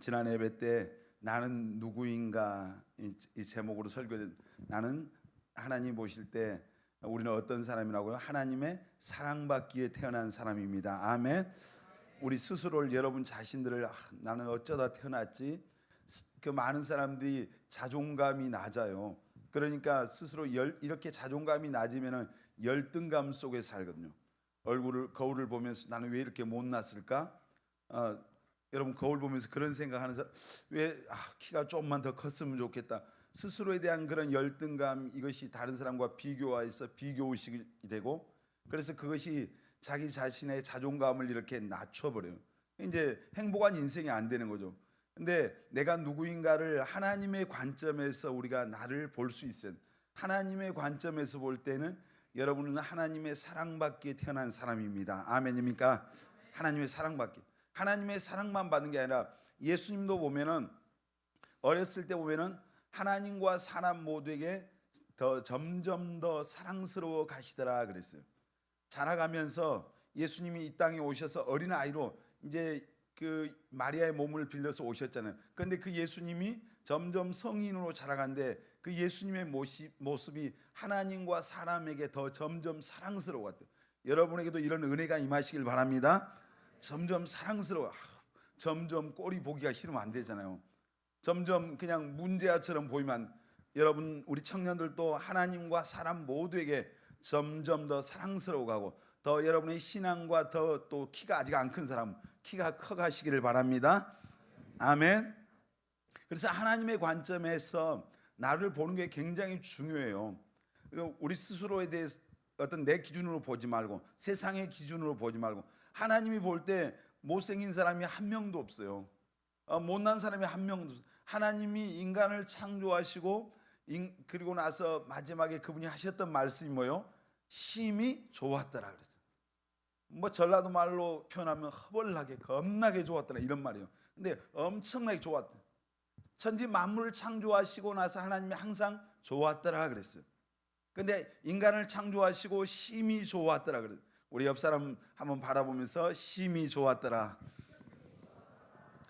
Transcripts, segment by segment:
지난 예배 때 나는 누구인가 이 제목으로 설교된, 나는 하나님 보실 때 우리는 어떤 사람이라고요? 하나님의 사랑받기에 태어난 사람입니다. 아멘. 우리 스스로를, 여러분 자신들을 나는 어쩌다 태어났지? 그 많은 사람들이 자존감이 낮아요. 그러니까 스스로 이렇게 자존감이 낮으면은 열등감 속에 살거든요. 거울을 보면서 나는 왜 이렇게 못났을까? 여러분 거울 보면서 그런 생각하는 사람, 왜 키가 조금만 더 컸으면 좋겠다. 스스로에 대한 그런 열등감, 이것이 다른 사람과 비교해서 비교의식이 되고, 그래서 그것이 자기 자신의 자존감을 이렇게 낮춰버려요. 이제 행복한 인생이 안 되는 거죠. 근데 내가 누구인가를 하나님의 관점에서 우리가 나를 볼 수 있어요. 하나님의 관점에서 볼 때는 여러분은 하나님의 사랑받기에 태어난 사람입니다. 아멘입니까? 하나님의 사랑받기. 하나님의 사랑만 받는 게 아니라 예수님도 보면은 어렸을 때 보면은 하나님과 사람 모두에게 점점 더 사랑스러워 가시더라 그랬어요. 자라가면서 예수님이 이 땅에 오셔서 어린 아이로 이제 그 마리아의 몸을 빌려서 오셨잖아요. 그런데 그 예수님이 점점 성인으로 자라간데 그 예수님의 모습이 하나님과 사람에게 더 점점 사랑스러웠대요. 여러분에게도 이런 은혜가 임하시길 바랍니다. 점점 사랑스러워. 점점 꼴이 보기가 싫으면 안 되잖아요. 점점 그냥 문제아처럼 보이면, 여러분 우리 청년들도 하나님과 사람 모두에게 점점 더 사랑스러워가고, 더 여러분의 신앙과 더 또 키가 아직 안 큰 사람 키가 커가시기를 바랍니다. 아멘. 그래서 하나님의 관점에서 나를 보는 게 굉장히 중요해요. 우리 스스로에 대해서 어떤 내 기준으로 보지 말고, 세상의 기준으로 보지 말고, 하나님이 볼 때 못생긴 사람이 한 명도 없어요. 못난 사람이 한 명도 없어요. 하나님이 인간을 창조하시고 그리고 나서 마지막에 그분이 하셨던 말씀이 뭐예요? 심히 좋았더라 그랬어요. 뭐 전라도 말로 표현하면 허벌나게 겁나게 좋았더라 이런 말이에요. 근데 엄청나게 좋았다. 천지 만물을 창조하시고 나서 하나님이 항상 좋았더라 그랬어요. 근데 인간을 창조하시고 심히 좋았더라 그랬어요. 우리 옆 사람 한번 바라보면서 심히 좋았더라.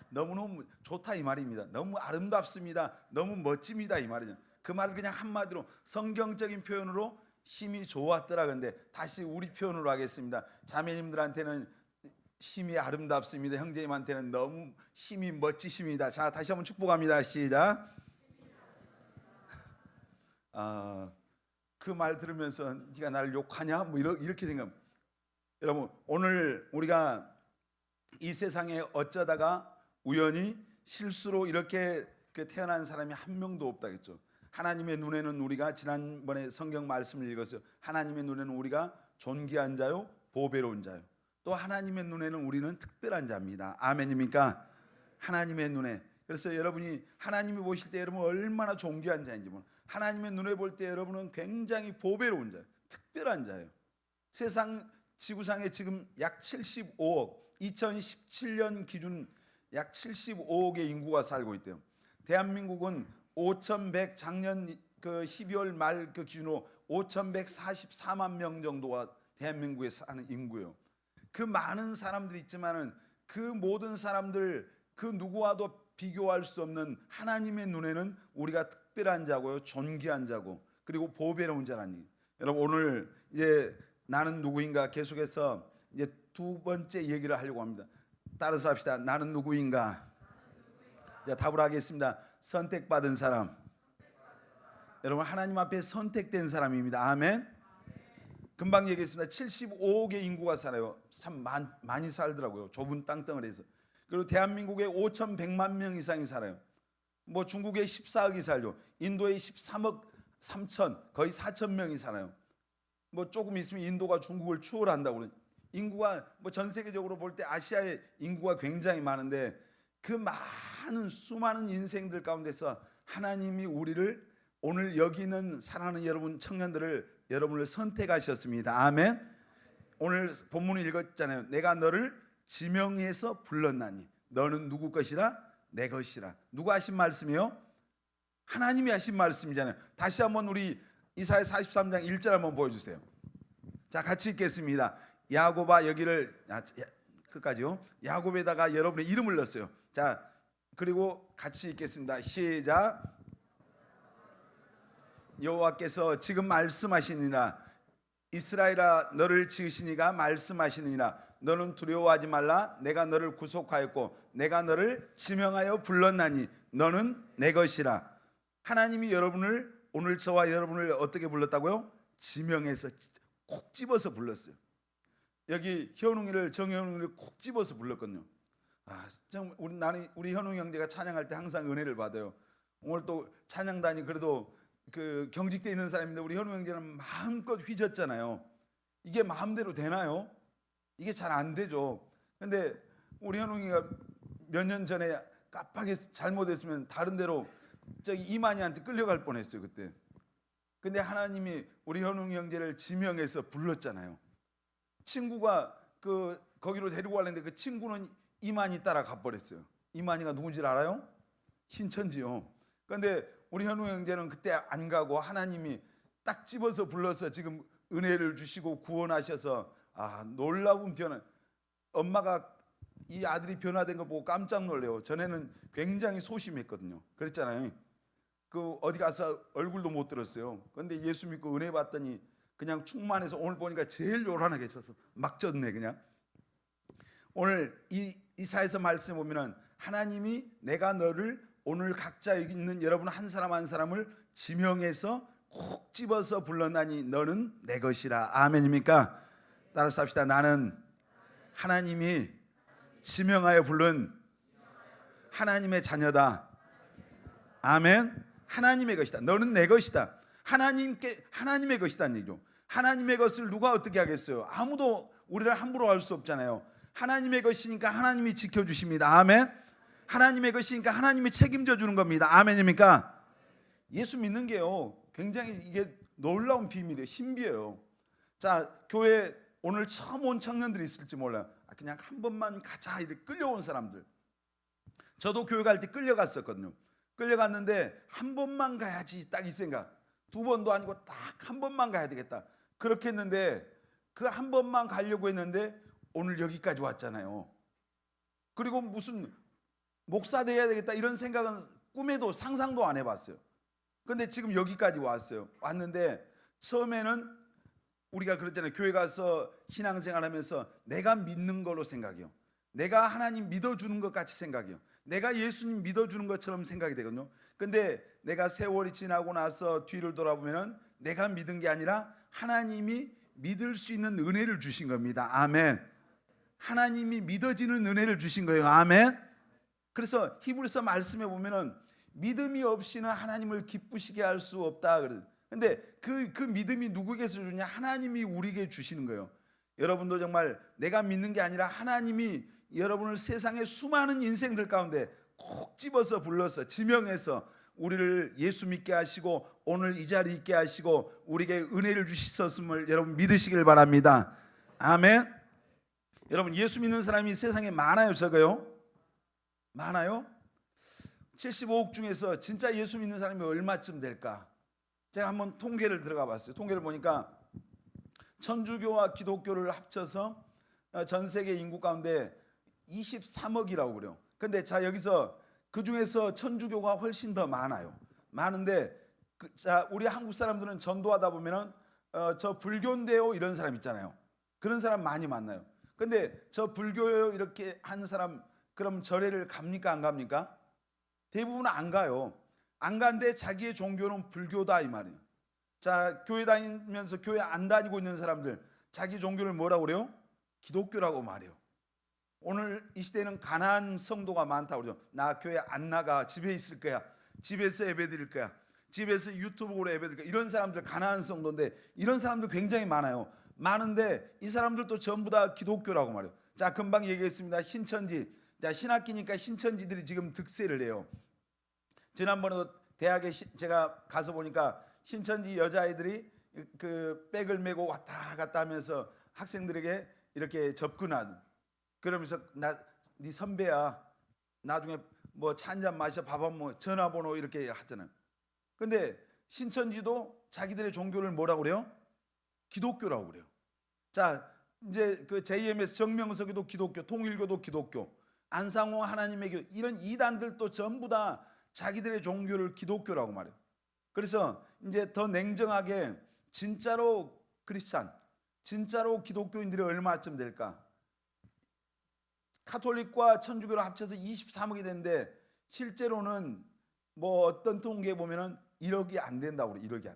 너무너무 좋다 이 말입니다. 너무 아름답습니다. 너무 멋집니다 이 말이죠. 그 말을 그냥 한마디로 성경적인 표현으로 심히 좋았더라. 그런데 다시 우리 표현으로 하겠습니다. 자매님들한테는 심히 아름답습니다. 형제님한테는 너무 심히 멋지십니다. 자, 다시 한번 축복합니다. 시작. 그 말 들으면서 네가 나를 욕하냐? 뭐 이렇게 생각합니다. 여러분 오늘 우리가 이 세상에 어쩌다가 우연히 실수로 이렇게 태어난 사람이 한 명도 없다겠죠. 하나님의 눈에는 우리가, 지난번에 성경 말씀을 읽었어요. 하나님의 눈에는 우리가 존귀한 자요 보배로운 자요. 또 하나님의 눈에는 우리는 특별한 자입니다. 아멘입니까? 하나님의 눈에. 그래서 여러분이 하나님이 보실 때 여러분 얼마나 존귀한 자인지 모르는, 하나님의 눈에 볼 때 여러분은 굉장히 보배로운 자예요. 특별한 자예요. 세상 지구상에 지금 약 75억, 2017년 기준 약 75억의 인구가 살고 있대요. 대한민국은 5,100, 작년 그 12월 말 그 기준으로 5,144만 명 정도가 대한민국에 사는 인구예요. 그 많은 사람들이 있지만은 그 모든 사람들 그 누구와도 비교할 수 없는 하나님의 눈에는 우리가 특별한 자고요, 존귀한 자고, 그리고 보배로운 자라는 얘기. 여러분 오늘 이제 나는 누구인가 계속해서 이제 두 번째 얘기를 하려고 합니다. 따라서 합시다. 나는 누구인가? 자, 답을 하겠습니다. 선택받은 사람. 여러분 하나님 앞에 선택된 사람입니다. 아멘. 금방 얘기했습니다. 75억의 인구가 살아요. 참 많이 살더라고요. 좁은 땅덩어리에서. 그리고 대한민국에 5,100만 명 이상이 살아요. 뭐 중국에 14억이 살죠. 인도에 13억 3천, 거의 4천 명이 살아요. 뭐 조금 있으면 인도가 중국을 추월한다고 그러죠. 인구가 뭐 전 세계적으로 볼 때 아시아의 인구가 굉장히 많은데, 그 많은 수많은 인생들 가운데서 하나님이 우리를, 오늘 여기 있는 사랑하는 여러분 청년들을, 여러분을 선택하셨습니다. 아멘. 오늘 본문을 읽었잖아요. 내가 너를 지명해서 불렀나니 너는 누구 것이라? 내 것이라. 누가 하신 말씀이요? 하나님이 하신 말씀이잖아요. 다시 한번 우리 이사야 43장 1절 한번 보여주세요. 자, 같이 읽겠습니다. 야곱아, 여기를 끝까지요. 야곱에다가 여러분의 이름을 넣었어요. 자, 그리고 같이 읽겠습니다. 시작. 여호와께서 지금 말씀하시니라. 이스라엘아, 너를 지으시니가 말씀하시느니라. 너는 두려워하지 말라. 내가 너를 구속하였고 내가 너를 지명하여 불렀나니 너는 내 것이라. 하나님이 여러분을, 오늘 저와 여러분을 어떻게 불렀다고요? 지명해서 콕 집어서 불렀어요. 여기 현웅이를, 정현웅이를 콕 집어서 불렀거든요. 나는 우리 현웅 형제가 찬양할 때 항상 은혜를 받아요. 오늘 또 찬양단이 그래도 그 경직돼 있는 사람인데 우리 현웅 형제는 마음껏 휘젓잖아요. 이게 마음대로 되나요? 이게 잘 안 되죠. 근데 우리 현웅이가 몇 년 전에 깜빡이 잘못했으면 다른 데로 저기 이만희한테 끌려갈 뻔했어요 그때. 근데 하나님이 우리 현웅 형제를 지명해서 불렀잖아요. 친구가 거기로 데리고 가려는데 그 친구는 이만희 따라 가버렸어요. 이만희가 누군지 알아요? 신천지요. 그런데 우리 현웅 형제는 그때 안 가고 하나님이 딱 집어서 불러서 지금 은혜를 주시고 구원하셔서 놀라운 변화. 엄마가 이 아들이 변화된 거 보고 깜짝 놀래요. 전에는 굉장히 소심했거든요. 그랬잖아요. 어디 가서 얼굴도 못 들었어요. 그런데 예수 믿고 은혜 받더니 그냥 충만해서 오늘 보니까 제일 요란하게 쳐서 막 졌네 그냥. 오늘 이사에서 말씀 보면은 하나님이 내가 너를, 오늘 각자 여기 있는 여러분 한 사람 한 사람을 지명해서 콕 집어서 불렀나니 너는 내 것이라. 아멘입니까? 따라서 합시다. 나는 하나님이 지명하여 부른 하나님의 자녀다. 아멘. 하나님의 것이다. 너는 내 것이다. 하나님의 것이다는 얘기죠. 하나님의 것을 누가 어떻게 하겠어요? 아무도 우리를 함부로 할 수 없잖아요. 하나님의 것이니까 하나님이 지켜주십니다. 아멘. 하나님의 것이니까 하나님이 책임져 주는 겁니다. 아멘입니까? 예수 믿는 게요 굉장히 이게 놀라운 비밀이에요. 신비해요. 자, 교회 오늘 처음 온 청년들이 있을지 몰라요. 그냥 한 번만 가자 이렇게 끌려온 사람들. 저도 교회 갈 때 끌려갔었거든요. 끌려갔는데 한 번만 가야지 딱 이 생각. 두 번도 아니고 딱 한 번만 가야 되겠다. 그렇게 했는데 그 한 번만 가려고 했는데 오늘 여기까지 왔잖아요. 그리고 무슨 목사 돼야 되겠다 이런 생각은 꿈에도 상상도 안 해봤어요. 근데 지금 여기까지 왔는데 처음에는 우리가 그랬잖아요. 교회 가서 신앙생활하면서 내가 믿는 걸로 생각해요. 내가 하나님 믿어주는 것 같이 생각해요. 내가 예수님 믿어주는 것처럼 생각이 되거든요. 근데 내가 세월이 지나고 나서 뒤를 돌아보면 내가 믿은 게 아니라 하나님이 믿을 수 있는 은혜를 주신 겁니다. 아멘. 하나님이 믿어지는 은혜를 주신 거예요. 아멘. 그래서 히브리서 말씀에 보면은 믿음이 없이는 하나님을 기쁘시게 할 수 없다. 근데 그 믿음이 누구에게서 주냐? 하나님이 우리에게 주시는 거예요. 여러분도 정말 내가 믿는 게 아니라 하나님이 여러분을 세상의 수많은 인생들 가운데 콕 집어서 불러서 지명해서 우리를 예수 믿게 하시고 오늘 이 자리에 있게 하시고 우리에게 은혜를 주셨음을 여러분 믿으시길 바랍니다. 아멘. 여러분 예수 믿는 사람이 세상에 많아요, 적어요? 많아요? 75억 중에서 진짜 예수 믿는 사람이 얼마쯤 될까? 제가 한번 통계를 들어가 봤어요. 통계를 보니까 천주교와 기독교를 합쳐서 전 세계 인구 가운데 23억이라고 그래요. 근데 자 여기서 그 중에서 천주교가 훨씬 더 많아요. 많은데 자 우리 한국 사람들은 전도하다 보면은 저 불교인데요 이런 사람 있잖아요. 그런 사람 많이 만나요. 근데 저 불교요 이렇게 하는 사람 그럼 절에를 갑니까 안 갑니까? 대부분 안 가요. 안 간데 자기의 종교는 불교다 이 말이에요. 자 교회 다니면서 교회 안 다니고 있는 사람들 자기 종교를 뭐라고 그래요? 기독교라고 말해요. 오늘 이 시대에는 가난한 성도가 많다고 그러죠. 나 교회 안 나가 집에 있을 거야. 집에서 예배 드릴 거야. 집에서 유튜브로 예배 드릴 거야. 이런 사람들 가난한 성도인데 이런 사람들 굉장히 많아요. 많은데 이 사람들도 전부 다 기독교라고 말해요. 자 금방 얘기했습니다. 신천지. 자 신학기니까 신천지들이 지금 득세를 해요. 지난번에도 대학에 제가 가서 보니까 신천지 여자아이들이 그 백을 메고 왔다 갔다 하면서 학생들에게 이렇게 접근하는 그러면서 네 선배야 나중에 뭐 차 한잔 마셔 밥 한 번 전화번호 이렇게 하잖아요. 근데 신천지도 자기들의 종교를 뭐라고 그래요? 기독교라고 그래요. 자 이제 그 JMS 정명석이도 기독교, 통일교도 기독교. 안상홍 하나님의 교회, 이런 이단들도 전부 다 자기들의 종교를 기독교라고 말해요. 그래서 이제 더 냉정하게 진짜로 크리스찬, 진짜로 기독교인들이 얼마쯤 될까? 카톨릭과 천주교를 합쳐서 23억이 되는데 실제로는 뭐 어떤 통계에 보면은 1억이 안 된다고 그래요. 1억이 안.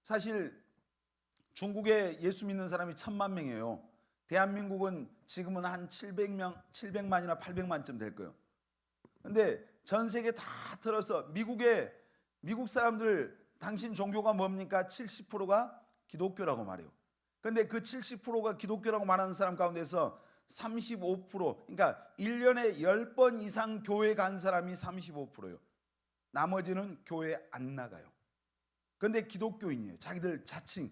사실 중국에 예수 믿는 사람이 1,000만 명이에요. 대한민국은 지금은 한 700명, 700만이나 800만쯤 될 거예요. 근데 전 세계 다 틀어서 미국 사람들 당신 종교가 뭡니까? 70%가 기독교라고 말해요. 근데 그 70%가 기독교라고 말하는 사람 가운데서 35%, 그러니까 1년에 10번 이상 교회 간 사람이 35%예요. 나머지는 교회 안 나가요. 근데 기독교인이에요. 자기들 자칭.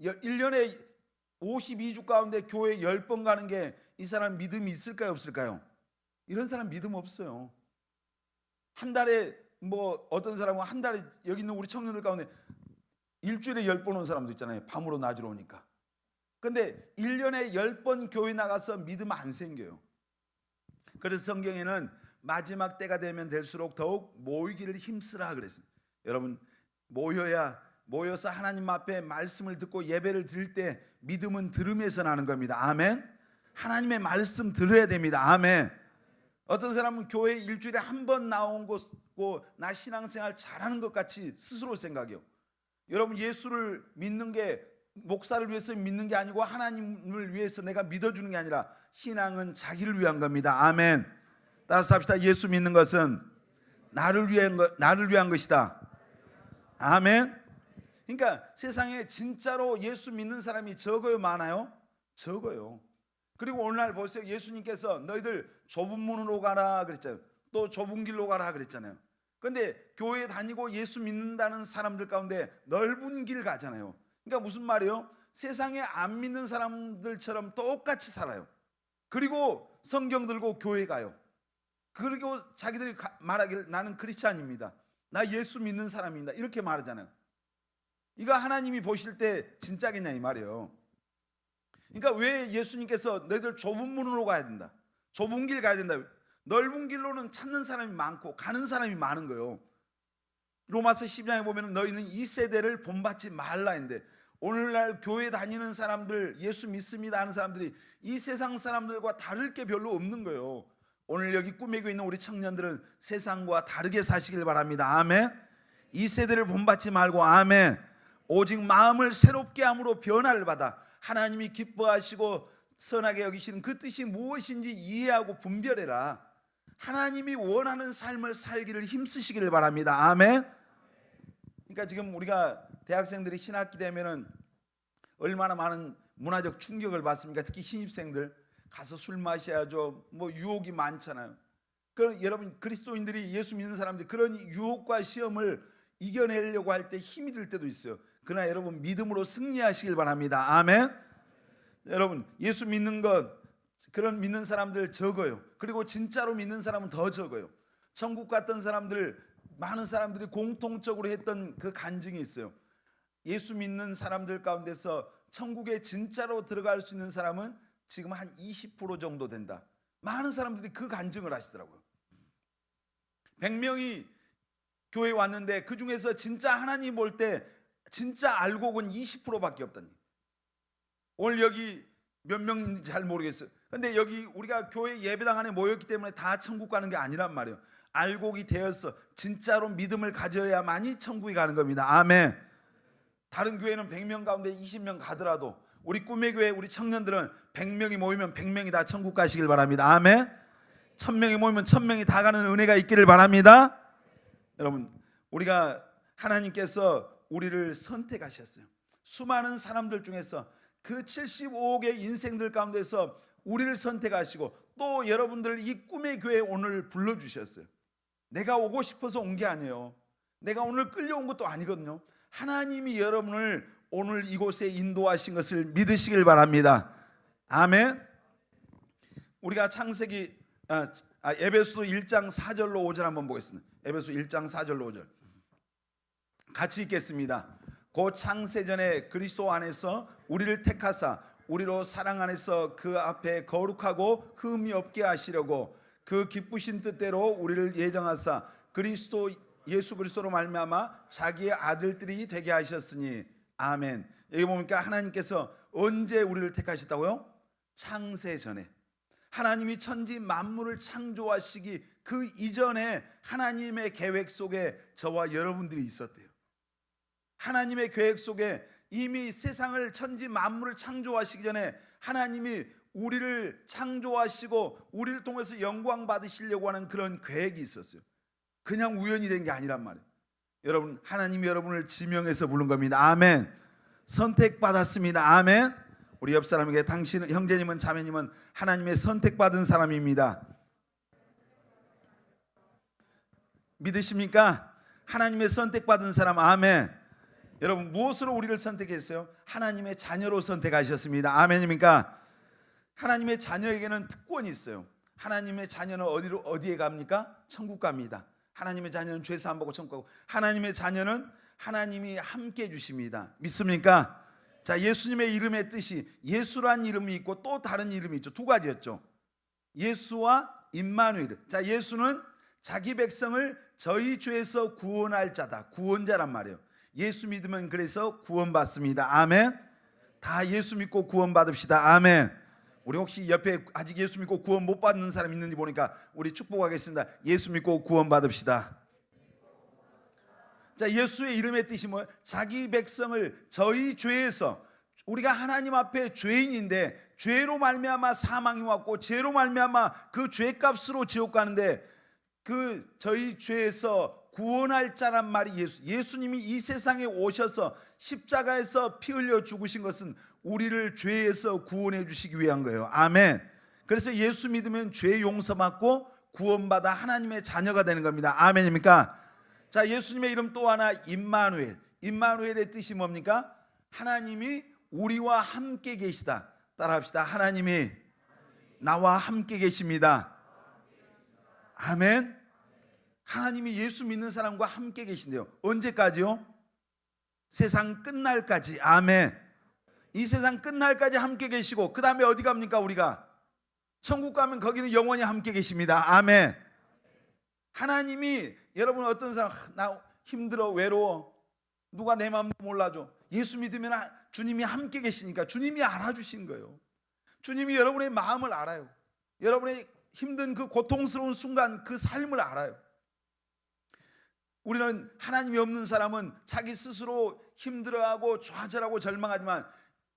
1년에 52주 가운데 교회 10번 가는 게 이 사람 믿음이 있을까요, 없을까요? 이런 사람 믿음 없어요. 한 달에 뭐 어떤 사람은 한 달에 여기 있는 우리 청년들 가운데 일주일에 10번 온 사람도 있잖아요. 밤으로 낮으로 오니까. 근데 1년에 10번 교회 나가서 믿음 안 생겨요. 그래서 성경에는 마지막 때가 되면 될수록 더욱 모이기를 힘쓰라 그랬어요. 여러분 모여서 하나님 앞에 말씀을 듣고 예배를 드릴 때 믿음은 들음에서 나는 겁니다. 아멘. 하나님의 말씀 들어야 됩니다. 아멘. 어떤 사람은 교회 일주일에 한 번 나온 곳고 나 신앙생활 잘하는 것 같이 스스로 생각해요. 여러분 예수를 믿는 게 목사를 위해서 믿는 게 아니고 하나님을 위해서 내가 믿어주는 게 아니라 신앙은 자기를 위한 겁니다. 아멘. 따라서 합시다. 예수 믿는 것은 나를 위한 것이다. 아멘. 그러니까 세상에 진짜로 예수 믿는 사람이 적어요, 많아요? 적어요. 그리고 오늘날 보세요. 예수님께서 너희들 좁은 문으로 가라 그랬잖아요. 또 좁은 길로 가라 그랬잖아요. 근데 교회 다니고 예수 믿는다는 사람들 가운데 넓은 길 가잖아요. 그러니까 무슨 말이에요? 세상에 안 믿는 사람들처럼 똑같이 살아요. 그리고 성경 들고 교회 가요. 그리고 자기들이 말하기를 나는 크리스찬입니다. 나 예수 믿는 사람입니다. 이렇게 말하잖아요. 이거 하나님이 보실 때 진짜겠냐 이 말이에요. 그러니까 왜 예수님께서 너희들 좁은 문으로 가야 된다, 좁은 길 가야 된다, 넓은 길로는 찾는 사람이 많고 가는 사람이 많은 거예요. 로마서 10장에 보면 너희는 이 세대를 본받지 말라 했는데 오늘날 교회 다니는 사람들, 예수 믿습니다 하는 사람들이 이 세상 사람들과 다를 게 별로 없는 거예요. 오늘 여기 꾸미고 있는 우리 청년들은 세상과 다르게 사시길 바랍니다. 아멘. 이 세대를 본받지 말고 아멘. 오직 마음을 새롭게 함으로 변화를 받아 하나님이 기뻐하시고 선하게 여기시는 그 뜻이 무엇인지 이해하고 분별해라. 하나님이 원하는 삶을 살기를 힘쓰시기를 바랍니다. 아멘. 그러니까 지금 우리가 대학생들이 신학기 되면은 얼마나 많은 문화적 충격을 받습니까? 특히 신입생들 가서 술 마셔야죠. 뭐 유혹이 많잖아요. 그럼 여러분 그리스도인들이 예수 믿는 사람들이 그런 유혹과 시험을 이겨내려고 할 때 힘이 들 때도 있어요. 그러나 여러분 믿음으로 승리하시길 바랍니다. 아멘. 여러분 예수 믿는 것, 그런 믿는 사람들 적어요. 그리고 진짜로 믿는 사람은 더 적어요. 천국 갔던 사람들, 많은 사람들이 공통적으로 했던 그 간증이 있어요. 예수 믿는 사람들 가운데서 천국에 진짜로 들어갈 수 있는 사람은 지금 한 20% 정도 된다. 많은 사람들이 그 간증을 하시더라고요. 100명이 교회에 왔는데 그 중에서 진짜 하나님 볼 때 진짜 알고 온 20%밖에 없다니. 오늘 여기 몇 명인지 잘 모르겠어요. 근데 여기 우리가 교회 예배당 안에 모였기 때문에 다 천국 가는 게 아니란 말이에요. 알곡이 되어서 진짜로 믿음을 가져야만이 천국에 가는 겁니다. 아멘. 다른 교회는 100명 가운데 20명 가더라도 우리 꿈의 교회 우리 청년들은 100명이 모이면 100명이 다 천국 가시길 바랍니다. 아멘. 1000명이 모이면 1000명이 다 가는 은혜가 있기를 바랍니다. 여러분 우리가 하나님께서 우리를 선택하셨어요. 수많은 사람들 중에서 그 75억의 인생들 가운데서 우리를 선택하시고 또 여러분들을 이 꿈의 교회에 오늘 불러주셨어요. 내가 오고 싶어서 온 게 아니에요. 내가 오늘 끌려온 것도 아니거든요. 하나님이 여러분을 오늘 이곳에 인도하신 것을 믿으시길 바랍니다. 아멘. 우리가 창세기 에베소 1장 4절로 5절 한번 보겠습니다. 에베소 1장 4절로 5절 같이 읽겠습니다. 곧 창세전에 그리스도 안에서 우리를 택하사 우리로 사랑 안에서 그 앞에 거룩하고 흠이 없게 하시려고 그 기쁘신 뜻대로 우리를 예정하사 예수 그리스도로 말미암아 자기의 아들들이 되게 하셨으니 아멘. 여기 보니까 하나님께서 언제 우리를 택하셨다고요? 창세 전에. 하나님이 천지 만물을 창조하시기 그 이전에 하나님의 계획 속에 저와 여러분들이 있었대요. 하나님의 계획 속에 이미 세상을 천지 만물을 창조하시기 전에 하나님이 우리를 창조하시고 우리를 통해서 영광 받으시려고 하는 그런 계획이 있었어요. 그냥 우연히 된 게 아니란 말이에요. 여러분, 하나님이 여러분을 지명해서 부른 겁니다. 아멘. 선택받았습니다. 아멘. 우리 옆 사람에게 당신 형제님은 자매님은 하나님의 선택받은 사람입니다. 믿으십니까? 하나님의 선택받은 사람. 아멘. 여러분, 무엇으로 우리를 선택했어요? 하나님의 자녀로 선택하셨습니다. 아멘입니까? 하나님의 자녀에게는 특권이 있어요. 하나님의 자녀는 어디에 갑니까? 천국 갑니다. 하나님의 자녀는 죄 사함 받고 천국 가고, 하나님의 자녀는 하나님이 함께 해주십니다. 믿습니까? 자, 예수님의 이름의 뜻이 예수란 이름이 있고 또 다른 이름이 있죠. 두 가지였죠. 예수와 임마누엘. 자, 예수는 자기 백성을 저희 죄에서 구원할 자다. 구원자란 말이에요. 예수 믿으면 그래서 구원받습니다. 아멘. 다 예수 믿고 구원받읍시다. 아멘. 우리 혹시 옆에 아직 예수 믿고 구원 못 받는 사람 있는지 보니까 우리 축복하겠습니다. 예수 믿고 구원받읍시다. 자, 예수의 이름의 뜻이 뭐예요? 자기 백성을 저희 죄에서, 우리가 하나님 앞에 죄인인데 죄로 말미암아 사망이 왔고 죄로 말미암아 그 죄값으로 지옥 가는데 그 저희 죄에서 구원할 자란 말이 예수님이 이 세상에 오셔서 십자가에서 피 흘려 죽으신 것은 우리를 죄에서 구원해 주시기 위한 거예요. 아멘. 그래서 예수 믿으면 죄 용서받고 구원받아 하나님의 자녀가 되는 겁니다. 아멘입니까? 자, 예수님의 이름 또 하나 임마누엘. 임마누엘의 뜻이 뭡니까? 하나님이 우리와 함께 계시다. 따라합시다. 하나님이 나와 함께 계십니다. 아멘. 하나님이 예수 믿는 사람과 함께 계신대요. 언제까지요? 세상 끝날까지. 아멘. 이 세상 끝날까지 함께 계시고 그 다음에 어디 갑니까? 우리가 천국 가면 거기는 영원히 함께 계십니다. 아멘. 하나님이, 여러분 어떤 사람 나 힘들어 외로워 누가 내 마음도 몰라줘. 예수 믿으면 주님이 함께 계시니까 주님이 알아주신 거예요. 주님이 여러분의 마음을 알아요. 여러분의 힘든 그 고통스러운 순간 그 삶을 알아요. 우리는 하나님이 없는 사람은 자기 스스로 힘들어하고 좌절하고 절망하지만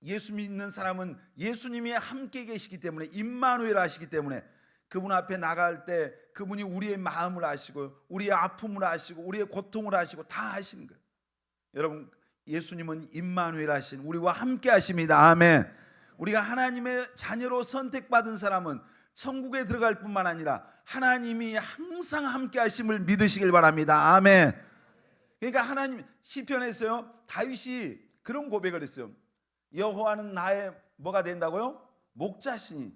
예수 믿는 사람은 예수님이 함께 계시기 때문에 임마누엘 하시기 때문에 그분 앞에 나갈 때 그분이 우리의 마음을 아시고 우리의 아픔을 아시고 우리의 고통을 아시고 다 아시는 거예요. 여러분, 예수님은 임마누엘 하신 우리와 함께 하십니다. 아멘. 우리가 하나님의 자녀로 선택받은 사람은 천국에 들어갈 뿐만 아니라 하나님이 항상 함께 하심을 믿으시길 바랍니다. 아멘. 그러니까 하나님, 시편에서요 다윗이 그런 고백을 했어요. 여호와는 나의 뭐가 된다고요? 목자시니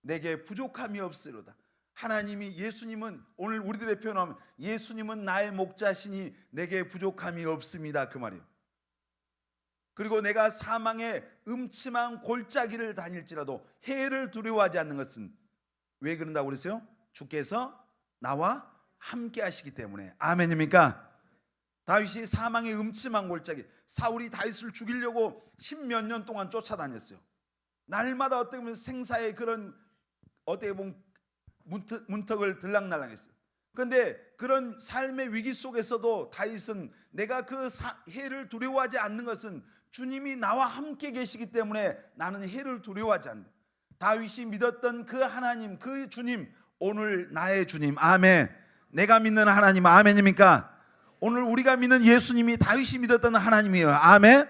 내게 부족함이 없으로다. 하나님이, 예수님은, 오늘 우리들의 표현하면 예수님은 나의 목자시니 내게 부족함이 없습니다, 그 말이에요. 그리고 내가 사망의 음침한 골짜기를 다닐지라도 해를 두려워하지 않는 것은 왜 그런다고 그랬어요? 주께서 나와 함께 하시기 때문에. 아멘입니까? 다윗이 사망의 음침한 골짜기, 사울이 다윗을 죽이려고 10몇 년 동안 쫓아다녔어요. 날마다 어떻게 보면 생사의 그런 어떻게 보면 문턱을 들락날락했어요. 그런데 그런 삶의 위기 속에서도 다윗은 내가 그 해를 두려워하지 않는 것은 주님이 나와 함께 계시기 때문에 나는 해를 두려워하지 않는다. 다윗이 믿었던 그 하나님, 그 주님, 오늘 나의 주님. 아멘. 내가 믿는 하나님. 아멘입니까? 오늘 우리가 믿는 예수님이 다윗이 믿었던 하나님이에요. 아멘.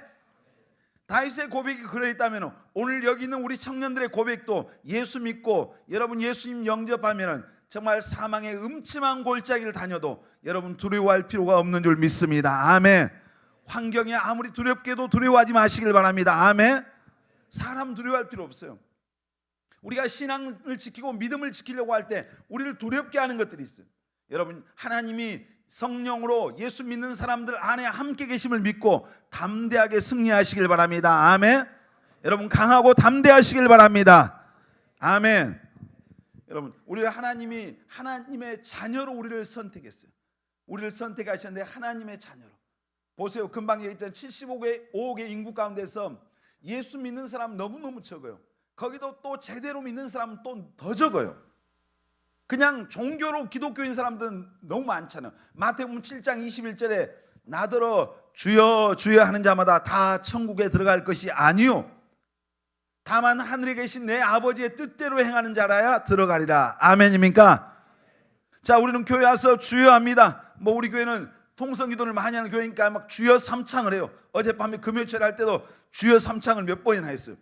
다윗의 고백이 그러했다면 오늘 여기 있는 우리 청년들의 고백도 예수 믿고 여러분 예수님 영접하면 정말 사망의 음침한 골짜기를 다녀도 여러분 두려워할 필요가 없는 줄 믿습니다. 아멘. 환경이 아무리 두렵게도 두려워하지 마시길 바랍니다. 아멘. 사람 두려워할 필요 없어요. 우리가 신앙을 지키고 믿음을 지키려고 할 때 우리를 두렵게 하는 것들이 있어요. 여러분, 하나님이 성령으로 예수 믿는 사람들 안에 함께 계심을 믿고 담대하게 승리하시길 바랍니다. 아멘. 여러분 강하고 담대하시길 바랍니다. 아멘. 여러분 우리 하나님이 하나님의 자녀로 우리를 선택했어요. 우리를 선택하셨는데 하나님의 자녀로. 보세요. 금방 얘기했잖아요. 75억의 인구 가운데서 예수 믿는 사람 너무너무 적어요. 거기도 또 제대로 믿는 사람은 또 더 적어요. 그냥 종교로 기독교인 사람들은 너무 많잖아요. 마태복음 7장 21절에 나더러 주여 주여 하는 자마다 다 천국에 들어갈 것이 아니요 다만 하늘에 계신 내 아버지의 뜻대로 행하는 자라야 들어가리라. 아멘입니까? 자, 우리는 교회 와서 주여 합니다. 뭐 우리 교회는 통성기도를 많이 하는 교회니까 막 주여 삼창을 해요. 어젯밤에 금요일철 할 때도 주여 삼창을 몇 번이나 했어요.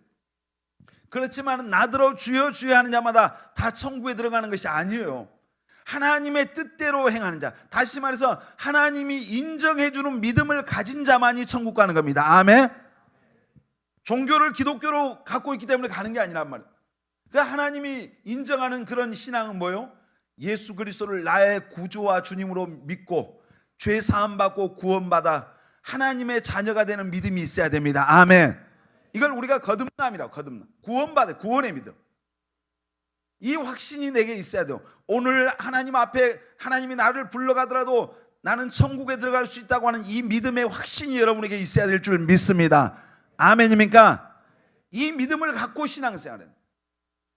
그렇지만 나더러 주여 주여 하는 자마다 다 천국에 들어가는 것이 아니에요. 하나님의 뜻대로 행하는 자, 다시 말해서 하나님이 인정해 주는 믿음을 가진 자만이 천국 가는 겁니다. 아멘. 종교를 기독교로 갖고 있기 때문에 가는 게 아니란 말이에요. 그러니까 하나님이 인정하는 그런 신앙은 뭐예요? 예수 그리스도를 나의 구주와 주님으로 믿고 죄 사함 받고 구원받아 하나님의 자녀가 되는 믿음이 있어야 됩니다. 아멘. 이걸 우리가 거듭남이라고, 거듭남. 구원받아, 구원의 믿음. 이 확신이 내게 있어야 돼요. 오늘 하나님 앞에 하나님이 나를 불러가더라도 나는 천국에 들어갈 수 있다고 하는 이 믿음의 확신이 여러분에게 있어야 될 줄 믿습니다. 아멘입니까? 이 믿음을 갖고 신앙생활은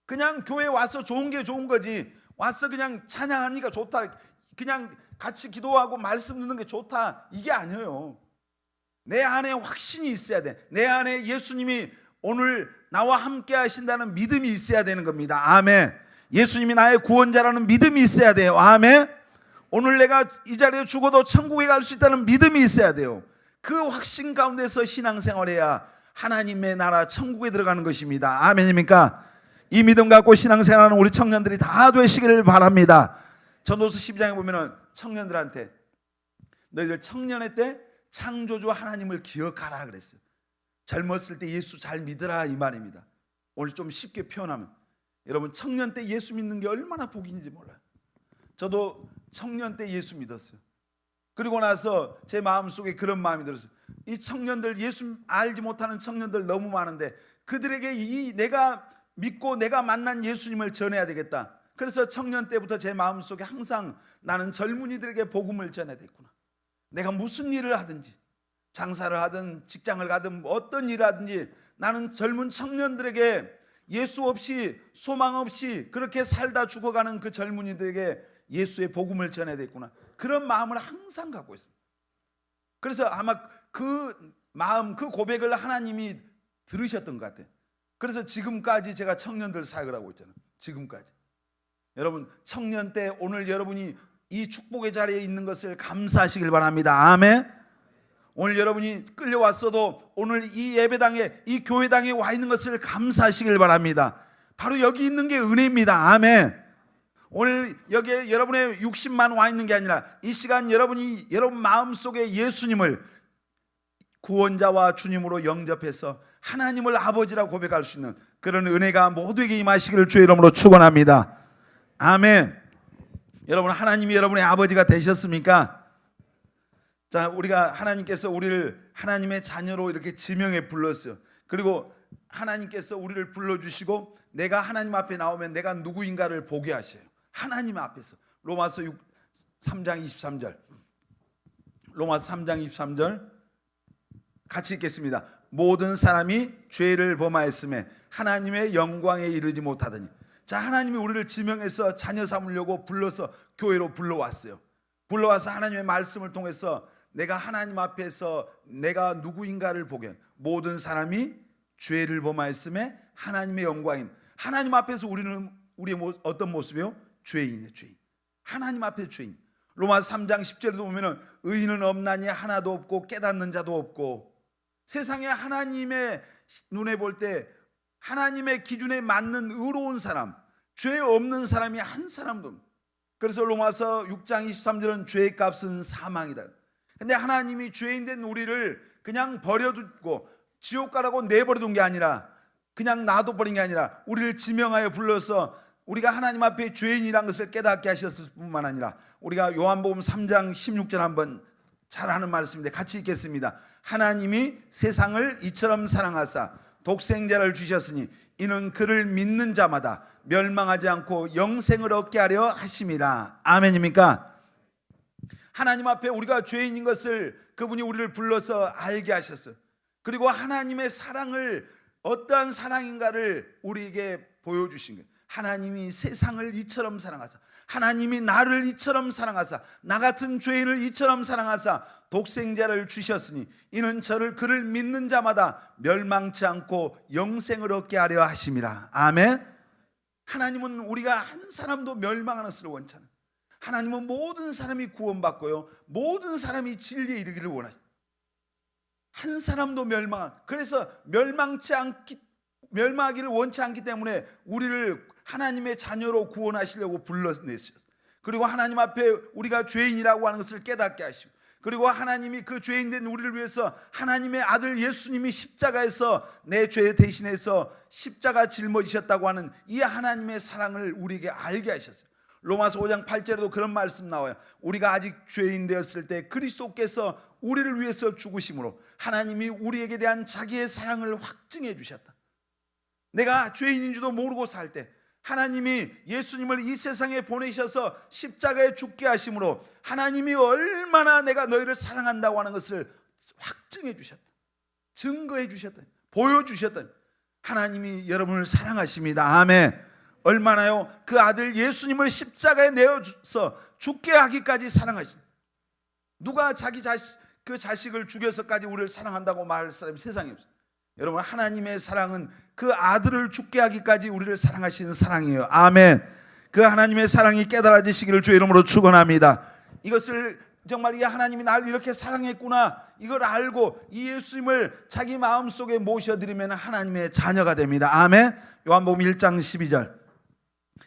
그냥 교회 와서 좋은 게 좋은 거지, 와서 그냥 찬양하니까 좋다, 그냥 같이 기도하고 말씀 듣는 게 좋다, 이게 아니에요. 내 안에 확신이 있어야 돼. 내 안에 예수님이 오늘 나와 함께 하신다는 믿음이 있어야 되는 겁니다. 아멘. 예수님이 나의 구원자라는 믿음이 있어야 돼요. 아멘. 오늘 내가 이 자리에 죽어도 천국에 갈 수 있다는 믿음이 있어야 돼요. 그 확신 가운데서 신앙생활해야 하나님의 나라 천국에 들어가는 것입니다. 아멘입니까? 이 믿음 갖고 신앙생활하는 우리 청년들이 다 되시기를 바랍니다. 전도서 12장에 보면은 청년들한테 너희들 청년의 때 창조주 하나님을 기억하라 그랬어요. 젊었을 때 예수 잘 믿으라 이 말입니다. 오늘 좀 쉽게 표현하면 여러분 청년 때 예수 믿는 게 얼마나 복인지 몰라요. 저도 청년 때 예수 믿었어요. 그리고 나서 제 마음속에 그런 마음이 들었어요. 이 청년들, 예수 알지 못하는 청년들 너무 많은데 그들에게 이 내가 믿고 내가 만난 예수님을 전해야 되겠다. 그래서 청년 때부터 제 마음속에 항상 나는 젊은이들에게 복음을 전해야 되겠구나. 내가 무슨 일을 하든지 장사를 하든 직장을 가든 어떤 일을 하든지 나는 젊은 청년들에게 예수 없이 소망 없이 그렇게 살다 죽어가는 그 젊은이들에게 예수의 복음을 전해야 되겠구나. 그런 마음을 항상 갖고 있어요. 그래서 아마 그 마음, 그 고백을 하나님이 들으셨던 것 같아요. 그래서 지금까지 제가 청년들 사역을 하고 있잖아요. 지금까지. 여러분 청년 때 오늘 여러분이 이 축복의 자리에 있는 것을 감사하시길 바랍니다. 아멘. 오늘 여러분이 끌려왔어도 오늘 이 예배당에, 이 교회당에 와 있는 것을 감사하시길 바랍니다. 바로 여기 있는 게 은혜입니다. 아멘. 오늘 여기에 여러분의 60만 와 있는 게 아니라 이 시간 여러분이 여러분 마음속에 예수님을 구원자와 주님으로 영접해서 하나님을 아버지라고 고백할 수 있는 그런 은혜가 모두에게 임하시기를 주의 이름으로 축원합니다. 아멘. 여러분 하나님이 여러분의 아버지가 되셨습니까? 자, 우리가 하나님께서 우리를 하나님의 자녀로 이렇게 지명해 불렀어요. 그리고 하나님께서 우리를 불러주시고 내가 하나님 앞에 나오면 내가 누구인가를 보게 하셔요. 하나님 앞에서. 로마서 3장 23절. 로마서 3장 23절 같이 읽겠습니다. 모든 사람이 죄를 범하였음에 하나님의 영광에 이르지 못하더니. 자, 하나님이 우리를 지명해서 자녀 삼으려고 불러서 교회로 불러왔어요. 불러와서 하나님의 말씀을 통해서 내가 하나님 앞에서 내가 누구인가를 보게. 모든 사람이 죄를 범하였음에 하나님의 영광인. 하나님 앞에서 우리는 우리의 어떤 모습이요? 죄인이에요. 죄인. 하나님 앞에 죄인. 로마서 3장 10절에도 보면은 의인은 없나니 하나도 없고 깨닫는 자도 없고. 세상에 하나님의 눈에 볼 때 하나님의 기준에 맞는 의로운 사람, 죄 없는 사람이 한 사람도 없는. 그래서 로마서 6장 23절은 죄의 값은 사망이다. 근데 하나님이 죄인 된 우리를 그냥 버려두고 지옥 가라고 내버려둔 게 아니라, 그냥 놔둬버린 게 아니라 우리를 지명하여 불러서 우리가 하나님 앞에 죄인이란 것을 깨닫게 하셨을 뿐만 아니라, 우리가 요한복음 3장 16절 한번 잘 아는 말씀인데 같이 읽겠습니다. 하나님이 세상을 이처럼 사랑하사 독생자를 주셨으니 이는 그를 믿는 자마다 멸망하지 않고 영생을 얻게 하려 하심이라. 아멘입니까? 하나님 앞에 우리가 죄인인 것을 그분이 우리를 불러서 알게 하셨어요. 그리고 하나님의 사랑을 어떠한 사랑인가를 우리에게 보여주신 거예요. 하나님이 세상을 이처럼 사랑하사, 하나님이 나를 이처럼 사랑하사, 나 같은 죄인을 이처럼 사랑하사 독생자를 주셨으니 이는 그를 믿는 자마다 멸망치 않고 영생을 얻게 하려 하심이라. 아멘. 하나님은 우리가 한 사람도 멸망하는 것을 원치 않아요. 하나님은 모든 사람이 구원받고요, 모든 사람이 진리에 이르기를 원하십니다. 한 사람도 그래서 멸망하기를 원치 않기 때문에 우리를 하나님의 자녀로 구원하시려고 불러내셨어요. 그리고 하나님 앞에 우리가 죄인이라고 하는 것을 깨닫게 하시고, 그리고 하나님이 그 죄인된 우리를 위해서 하나님의 아들 예수님이 십자가에서 내 죄 대신해서 십자가 짊어지셨다고 하는 이 하나님의 사랑을 우리에게 알게 하셨어요. 로마서 5장 8절에도 그런 말씀 나와요. 우리가 아직 죄인 되었을 때 그리스도께서 우리를 위해서 죽으심으로 하나님이 우리에게 대한 자기의 사랑을 확증해 주셨다. 내가 죄인인 줄도 모르고 살 때 하나님이 예수님을 이 세상에 보내셔서 십자가에 죽게 하심으로 하나님이 얼마나 내가 너희를 사랑한다고 하는 것을 확증해 주셨다, 증거해 주셨다, 보여주셨다. 하나님이 여러분을 사랑하십니다. 아멘. 얼마나요? 그 아들 예수님을 십자가에 내어서 죽게 하기까지 사랑하신, 누가 그 자식을 죽여서까지 우리를 사랑한다고 말할 사람이 세상에 없어요. 여러분, 하나님의 사랑은 그 아들을 죽게 하기까지 우리를 사랑하시는 사랑이에요. 아멘. 그 하나님의 사랑이 깨달아지시기를 주의 이름으로 축원합니다. 이것을 정말 이 하나님이 나를 이렇게 사랑했구나, 이걸 알고 이 예수님을 자기 마음속에 모셔드리면 하나님의 자녀가 됩니다. 아멘. 요한복음 1장 12절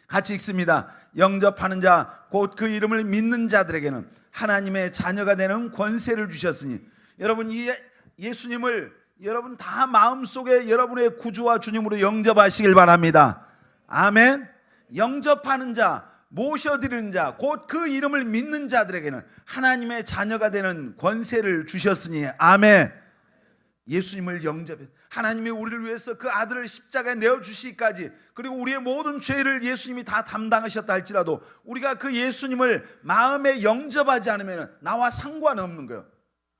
같이 읽습니다. 영접하는 자 곧 그 이름을 믿는 자들에게는 하나님의 자녀가 되는 권세를 주셨으니. 여러분, 이 예수님을 여러분 다 마음속에 여러분의 구주와 주님으로 영접하시길 바랍니다. 아멘. 영접하는 자, 모셔드리는 자, 곧 그 이름을 믿는 자들에게는 하나님의 자녀가 되는 권세를 주셨으니. 아멘. 예수님을 영접해, 하나님이 우리를 위해서 그 아들을 십자가에 내어주시기까지, 그리고 우리의 모든 죄를 예수님이 다 담당하셨다 할지라도 우리가 그 예수님을 마음에 영접하지 않으면 나와 상관없는 거예요.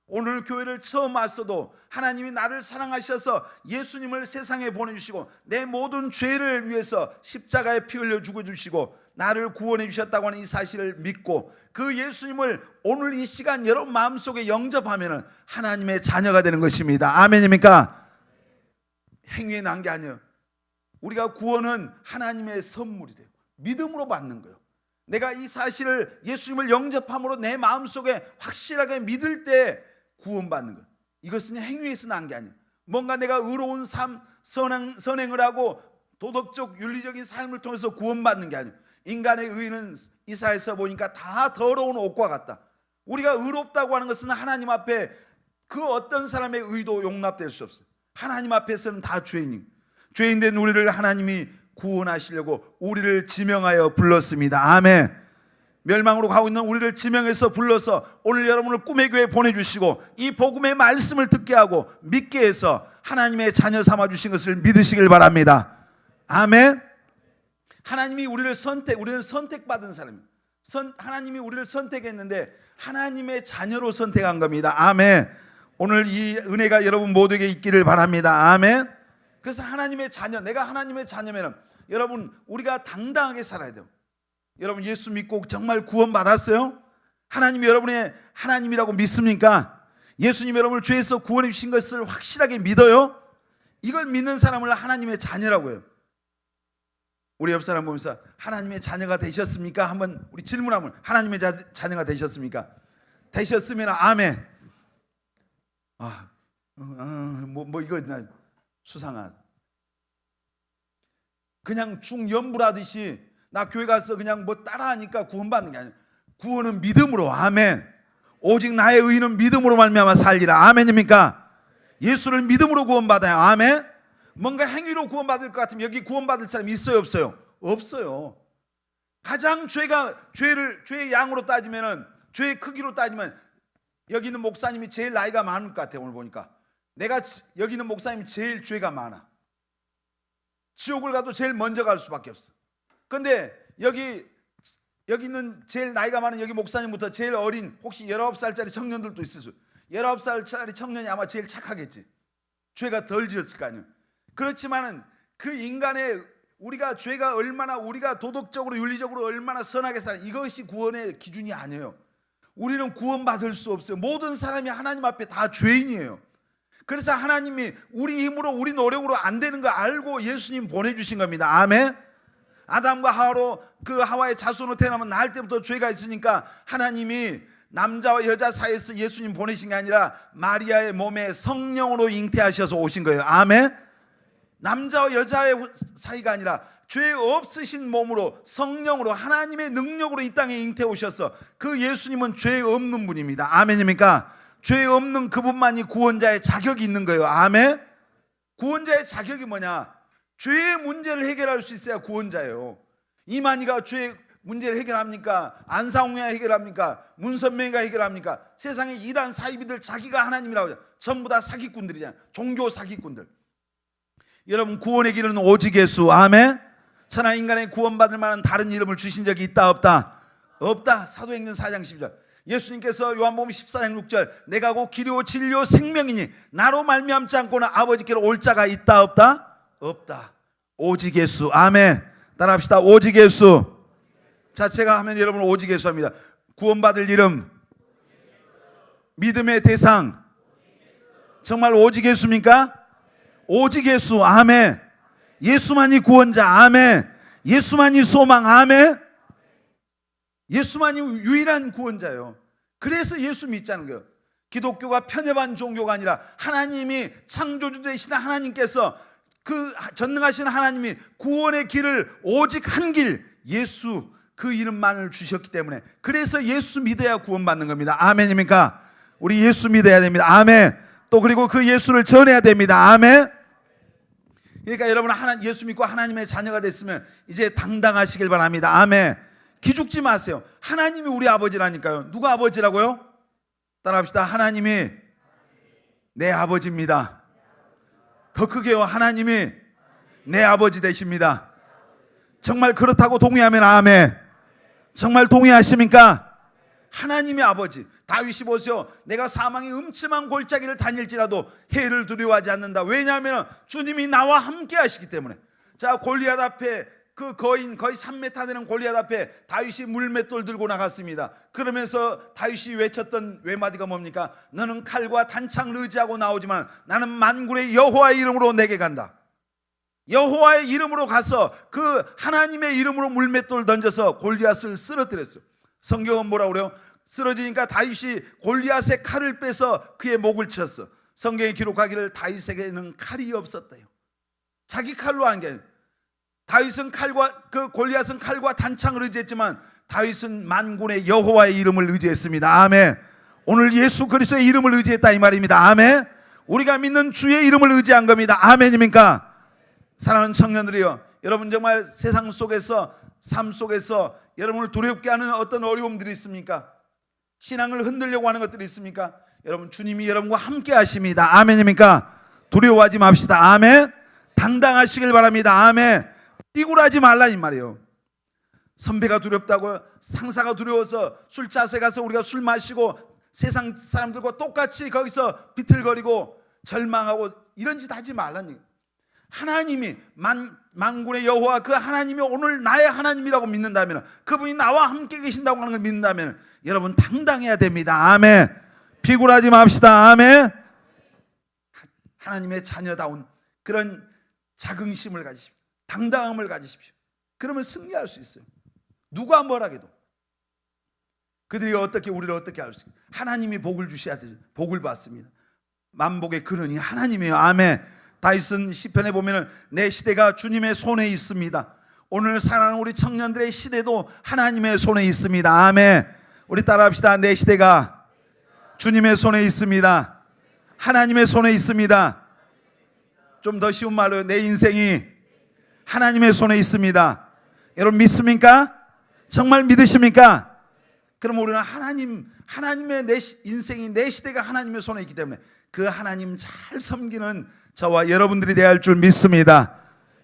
오늘 교회를 처음 왔어도 하나님이 나를 사랑하셔서 예수님을 세상에 보내주시고 내 모든 죄를 위해서 십자가에 피 흘려 죽어주시고 나를 구원해 주셨다고 하는 이 사실을 믿고 그 예수님을 오늘 이 시간 여러분 마음속에 영접하면 하나님의 자녀가 되는 것입니다. 아멘입니까? 행위에 난 게 아니에요. 우리가 구원은 하나님의 선물이래요. 믿음으로 받는 거예요. 내가 이 사실을 예수님을 영접함으로 내 마음속에 확실하게 믿을 때 구원받는 거예요. 이것은 행위에서 난 게 아니에요. 뭔가 내가 의로운 삶, 선행을 하고 도덕적 윤리적인 삶을 통해서 구원받는 게 아니에요. 인간의 의는 이사야서 보니까 다 더러운 옷과 같다. 우리가 의롭다고 하는 것은 하나님 앞에 그 어떤 사람의 의도 용납될 수 없어요. 하나님 앞에서는 다 죄인된 우리를 하나님이 구원하시려고 우리를 지명하여 불렀습니다. 아멘. 멸망으로 가고 있는 우리를 지명해서 불러서 오늘 여러분을 꿈의 교회에 보내주시고 이 복음의 말씀을 듣게 하고 믿게 해서 하나님의 자녀 삼아주신 것을 믿으시길 바랍니다. 아멘. 하나님이 우리는 선택받은 사람입니다. 하나님이 우리를 선택했는데 하나님의 자녀로 선택한 겁니다. 아멘. 오늘 이 은혜가 여러분 모두에게 있기를 바랍니다. 아멘. 그래서 하나님의 자녀, 내가 하나님의 자녀면 여러분 우리가 당당하게 살아야 돼요. 여러분 예수 믿고 정말 구원 받았어요? 하나님이 여러분의 하나님이라고 믿습니까? 예수님 여러분을 죄에서 구원해 주신 것을 확실하게 믿어요? 이걸 믿는 사람을 하나님의 자녀라고 해요. 우리 옆 사람 보면서 하나님의 자녀가 되셨습니까? 한번 우리 질문하면 하나님의 자녀가 되셨습니까? 되셨으면 아멘. 이거 수상한 그냥 중연부라듯이 나 교회 가서 그냥 따라하니까 구원받는 게 아니에요. 구원은 믿음으로. 아멘. 오직 나의 의는 믿음으로 말미암아 살리라. 아멘입니까? 예수를 믿음으로 구원받아요. 아멘. 뭔가 행위로 구원받을 것 같으면 여기 구원받을 사람이 있어요, 없어요? 없어요. 가장 죄의 양으로 따지면은, 죄의 크기로 따지면 여기 있는 목사님이 제일 나이가 많을 것 같아요. 오늘 보니까 내가 여기 있는 목사님이 제일 죄가 많아. 지옥을 가도 제일 먼저 갈 수밖에 없어. 근데 여기 있는 제일 나이가 많은 여기 목사님부터 제일 어린 혹시 19살짜리 청년들도 있을 수. 19살짜리 청년이 아마 제일 착하겠지. 죄가 덜 지었을 거 아니에요. 그렇지만은 그 인간의 우리가 죄가 얼마나 우리가 도덕적으로 윤리적으로 얼마나 선하게 살아, 이것이 구원의 기준이 아니에요. 우리는 구원받을 수 없어요. 모든 사람이 하나님 앞에 다 죄인이에요. 그래서 하나님이 우리 힘으로 우리 노력으로 안 되는 거 알고 예수님 보내주신 겁니다. 아멘. 아담과 하와로 그 하와의 자손으로 태어나면 날 때부터 죄가 있으니까 하나님이 남자와 여자 사이에서 예수님 보내신 게 아니라 마리아의 몸에 성령으로 잉태하셔서 오신 거예요. 아멘. 남자와 여자의 사이가 아니라 죄 없으신 몸으로 성령으로 하나님의 능력으로 이 땅에 잉태 오셔서 그 예수님은 죄 없는 분입니다. 아멘입니까? 죄 없는 그분만이 구원자의 자격이 있는 거예요. 아멘. 구원자의 자격이 뭐냐? 죄의 문제를 해결할 수 있어야 구원자예요. 이만희가 죄의 문제를 해결합니까? 안상홍이가 해결합니까? 문선명이가 해결합니까? 세상에 이단 사이비들 자기가 하나님이라고 하죠. 전부 다 사기꾼들이잖아요. 종교 사기꾼들. 여러분, 구원의 길은 오직 예수. 아멘. 천하 인간의 구원받을 만한 다른 이름을 주신 적이 있다 없다? 없다. 사도행전 4장 12절. 예수님께서 요한복음 14장 6절 내가 곧 길이요 진리요 생명이니 나로 말미암지 않고는 아버지께로 올 자가 있다 없다? 없다. 오직 예수. 아멘. 따라합시다. 오직 예수. 자, 제가 하면 여러분 오직 예수 합니다. 구원받을 이름, 믿음의 대상, 정말 오직 예수입니까? 오직 예수. 아멘. 예수만이 구원자. 아멘. 예수만이 소망. 아멘. 예수만이 유일한 구원자예요. 그래서 예수 믿자는 거예요. 기독교가 편협한 종교가 아니라 하나님이 창조주 되시는 하나님께서 그 전능하신 하나님이 구원의 길을 오직 한 길, 예수 그 이름만을 주셨기 때문에 그래서 예수 믿어야 구원받는 겁니다. 아멘입니까? 우리 예수 믿어야 됩니다. 아멘. 또 그리고 그 예수를 전해야 됩니다. 아멘. 그러니까 여러분 예수 믿고 하나님의 자녀가 됐으면 이제 당당하시길 바랍니다. 아멘. 기죽지 마세요. 하나님이 우리 아버지라니까요. 누가 아버지라고요? 따라합시다. 하나님이 내 아버지입니다. 더 크게요. 하나님이 내 아버지 되십니다. 정말 그렇다고 동의하면 아멘. 정말 동의하십니까? 하나님이 아버지. 다윗이 보세요. 내가 사망의 음침한 골짜기를 다닐지라도 해를 두려워하지 않는다. 왜냐하면 주님이 나와 함께 하시기 때문에. 자, 골리앗 앞에 그 거의 3m 되는 골리앗 앞에 다윗이 물맷돌 들고 나갔습니다. 그러면서 다윗이 외쳤던 외마디가 뭡니까? 너는 칼과 단창을 의지하고 나오지만 나는 만군의 여호와의 이름으로 내게 간다. 여호와의 이름으로 가서 그 하나님의 이름으로 물맷돌을 던져서 골리앗을 쓰러뜨렸어요. 성경은 뭐라고 그래요? 쓰러지니까 다윗이 골리앗의 칼을 빼서 그의 목을 쳤어. 성경에 기록하기를 다윗에게는 칼이 없었대요. 자기 칼로 한 게 아니에요. 다윗은 그 골리앗은 칼과 단창을 의지했지만 다윗은 만군의 여호와의 이름을 의지했습니다. 아멘. 오늘 예수 그리스도의 이름을 의지했다 이 말입니다. 아멘. 우리가 믿는 주의 이름을 의지한 겁니다. 아멘입니까? 사랑하는 청년들이요, 여러분 정말 세상 속에서 삶 속에서 여러분을 두렵게 하는 어떤 어려움들이 있습니까? 신앙을 흔들려고 하는 것들이 있습니까? 여러분 주님이 여러분과 함께 하십니다. 아멘입니까? 두려워하지 맙시다. 아멘. 당당하시길 바랍니다. 아멘. 삐굴하지 말라 이 말이에요. 선배가 두렵다고, 상사가 두려워서 술자세 가서 우리가 술 마시고 세상 사람들과 똑같이 거기서 비틀거리고 절망하고 이런 짓 하지 말라는 얘기예요. 하나님이 만군의 여호와 그 하나님이 오늘 나의 하나님이라고 믿는다면, 그분이 나와 함께 계신다고 하는 걸 믿는다면 여러분 당당해야 됩니다. 아멘. 비굴하지 맙시다. 아멘. 하나님의 자녀다운 그런 자긍심을 가지십시오. 당당함을 가지십시오. 그러면 승리할 수 있어요. 누가 뭐라 해도. 그들이 어떻게 우리를 어떻게 할 수 있어요? 하나님이 복을 주셔야 되죠. 복을 받습니다. 만복의 근원이 하나님이에요. 아멘. 다윗은 시편에 보면은 내 시대가 주님의 손에 있습니다. 오늘 사랑하는 우리 청년들의 시대도 하나님의 손에 있습니다. 아멘. 우리 따라합시다. 내 시대가 주님의 손에 있습니다. 하나님의 손에 있습니다. 좀 더 쉬운 말로 내 인생이 하나님의 손에 있습니다. 여러분 믿습니까? 정말 믿으십니까? 그럼 우리는 하나님의 내 인생이 내 시대가 하나님의 손에 있기 때문에 그 하나님 잘 섬기는 저와 여러분들이 되어야 할 줄 믿습니다.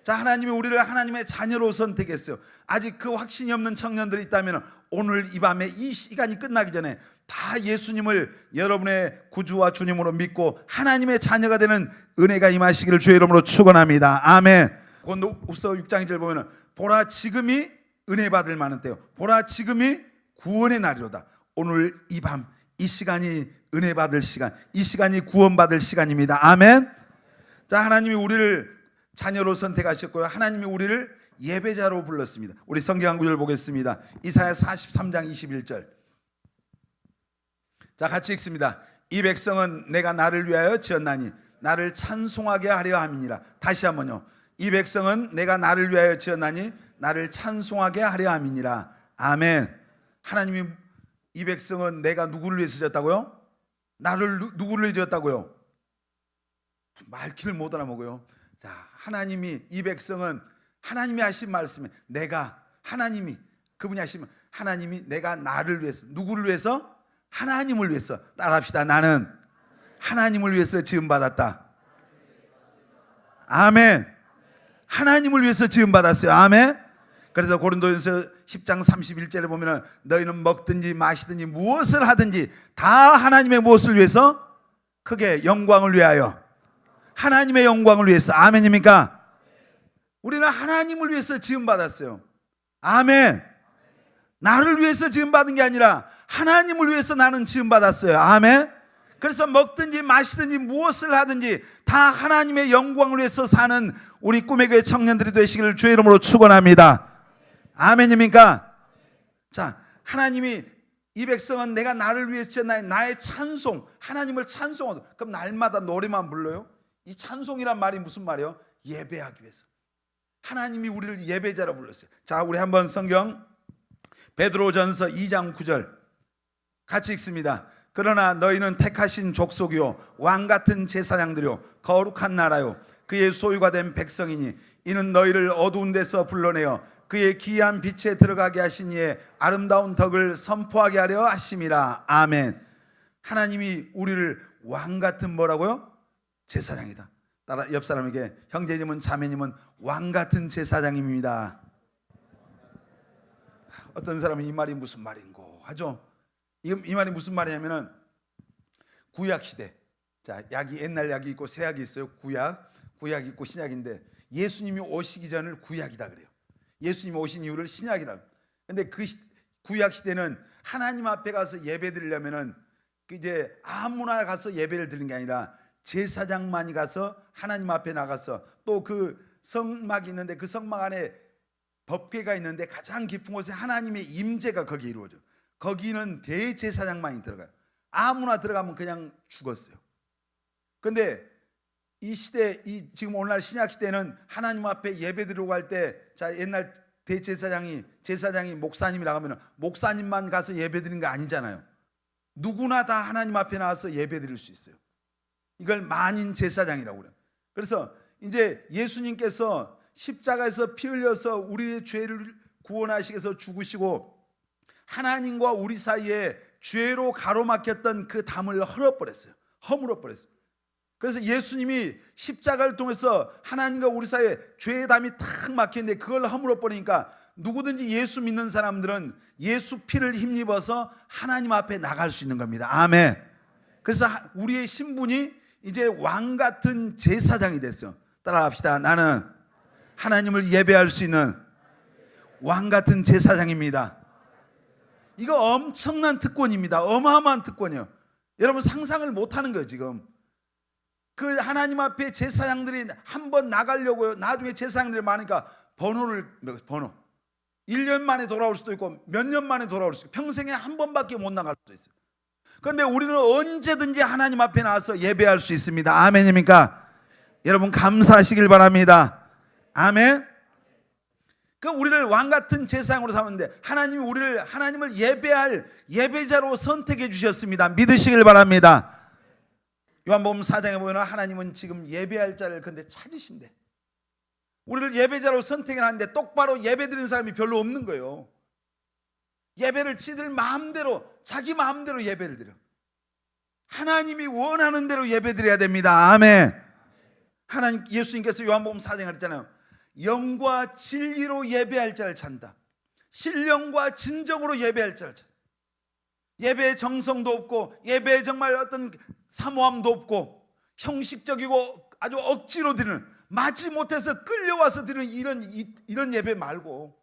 자, 하나님이 우리를 하나님의 자녀로 선택했어요. 아직 그 확신이 없는 청년들이 있다면 오늘 이 밤에 이 시간이 끝나기 전에 다 예수님을 여러분의 구주와 주님으로 믿고 하나님의 자녀가 되는 은혜가 임하시기를 주의 이름으로 축원합니다. 아멘. 고린도후서 6장 2절 보면은 보라 지금이 은혜 받을 만한 때요, 보라 지금이 구원의 날이로다. 오늘 이 밤 이 시간이 은혜 받을 시간, 이 시간이 구원 받을 시간입니다. 아멘. 자, 하나님이 우리를 자녀로 선택하셨고요, 하나님이 우리를 예배자로 불렀습니다. 우리 성경 한 구절 보겠습니다. 이사야 43장 21절. 자, 같이 읽습니다. 이 백성은 내가 나를 위하여 지었나니 나를 찬송하게 하려 함이니라. 다시 한번요. 이 백성은 내가 나를 위하여 지었나니 나를 찬송하게 하려 함이니라. 아멘. 하나님이 이 백성은 내가 누구를 위해서 지었다고요? 나를 누구를 위해 지었다고요? 말귀를 못 알아먹어요. 자, 하나님이 이 백성은 하나님이 하신 말씀에 내가, 하나님이 그분이 하시면 하나님이 내가 나를 위해서, 누구를 위해서? 하나님을 위해서. 따라합시다. 나는 하나님을 위해서 지음받았다. 아멘. 하나님을 위해서 지음받았어요. 아멘. 그래서 고린도전서 10장 31절에 보면 너희는 먹든지 마시든지 무엇을 하든지 다 하나님의 무엇을 위해서? 크게 영광을 위하여, 하나님의 영광을 위해서. 아멘입니까? 우리는 하나님을 위해서 지음받았어요. 아멘. 나를 위해서 지음받은 게 아니라 하나님을 위해서 나는 지음받았어요. 아멘. 그래서 먹든지 마시든지 무엇을 하든지 다 하나님의 영광을 위해서 사는 우리 꿈의 교회 청년들이 되시기를 주의 이름으로 축원합니다. 아멘입니까? 자, 하나님이 이 백성은 내가 나를 위해서 지었나니 나의 찬송, 하나님을 찬송하다. 그럼 날마다 노래만 불러요? 이 찬송이란 말이 무슨 말이에요? 예배하기 위해서. 하나님이 우리를 예배자로 불렀어요. 자, 우리 한번 성경 베드로전서 2장 9절 같이 읽습니다. 그러나 너희는 택하신 족속이요 왕같은 제사장들이요 거룩한 나라요 그의 소유가 된 백성이니 이는 너희를 어두운 데서 불러내어 그의 기이한 빛에 들어가게 하신 이의 아름다운 덕을 선포하게 하려 하심이라. 아멘. 하나님이 우리를 왕같은 뭐라고요? 제사장이다. 따라 옆 사람에게 형제님은 자매님은 왕같은 제사장입니다. 어떤 사람은 이 말이 무슨 말인고 하죠. 이 말이 무슨 말이냐면은 구약 시대, 자, 약이 옛날 약이 있고 새 약이 있어요. 구약 있고 신약인데 예수님이 오시기 전을 구약이다 그래요. 예수님이 오신 이유를 신약이다. 근데 그 구약 시대는 하나님 앞에 가서 예배 드리려면은 이제 아무나 가서 예배를 드리는 게 아니라 제사장만이 가서 하나님 앞에 나가서 또 그 성막이 있는데 그 성막 안에 법궤가 있는데 가장 깊은 곳에 하나님의 임재가 거기 이루어져. 거기는 대제사장만이 들어가요. 아무나 들어가면 그냥 죽었어요. 근데 이 시대, 지금 오늘날 신약 시대는 하나님 앞에 예배 드리려고 할 때, 자, 옛날 제사장이 목사님이라고 하면 목사님만 가서 예배 드리는 거 아니잖아요. 누구나 다 하나님 앞에 나와서 예배 드릴 수 있어요. 이걸 만인 제사장이라고 그래요. 그래서 이제 예수님께서 십자가에서 피 흘려서 우리의 죄를 구원하시기 위해서 죽으시고 하나님과 우리 사이에 죄로 가로막혔던 그 담을 헐어버렸어요. 허물어버렸어요. 그래서 예수님이 십자가를 통해서 하나님과 우리 사이에 죄의 담이 탁 막혔는데 그걸 허물어버리니까 누구든지 예수 믿는 사람들은 예수 피를 힘입어서 하나님 앞에 나갈 수 있는 겁니다. 아멘. 그래서 우리의 신분이 이제 왕같은 제사장이 됐어요. 따라합시다. 나는 하나님을 예배할 수 있는 왕같은 제사장입니다. 이거 엄청난 특권입니다. 어마어마한 특권이에요. 여러분 상상을 못하는 거예요. 지금 그 하나님 앞에 제사장들이 한번 나가려고요. 나중에 제사장들이 많으니까 번호 1년 만에 돌아올 수도 있고 몇 년 만에 돌아올 수도 있고 평생에 한 번밖에 못 나갈 수도 있어요. 그런데 우리는 언제든지 하나님 앞에 나와서 예배할 수 있습니다. 아멘입니까? 여러분 감사하시길 바랍니다. 아멘. 그 우리를 왕같은 제사장으로 삼았는데 하나님이 우리를 하나님을 예배할 예배자로 선택해 주셨습니다. 믿으시길 바랍니다. 요한복음 4장에 보면 하나님은 지금 예배할 자를 근데 찾으신대. 우리를 예배자로 선택을 하는데 똑바로 예배드리는 사람이 별로 없는 거예요. 예배를 지들 마음대로 자기 마음대로 예배를 드려. 하나님이 원하는 대로 예배드려야 됩니다. 아멘. 하나님, 예수님께서 요한복음 4장에 그랬잖아요. 영과 진리로 예배할 자를 찾는다. 신령과 진정으로 예배할 자를 찾는다. 예배의 정성도 없고, 예배에 정말 어떤 사모함도 없고, 형식적이고 아주 억지로 드리는, 마지못해서 끌려와서 드리는 이런 예배 말고,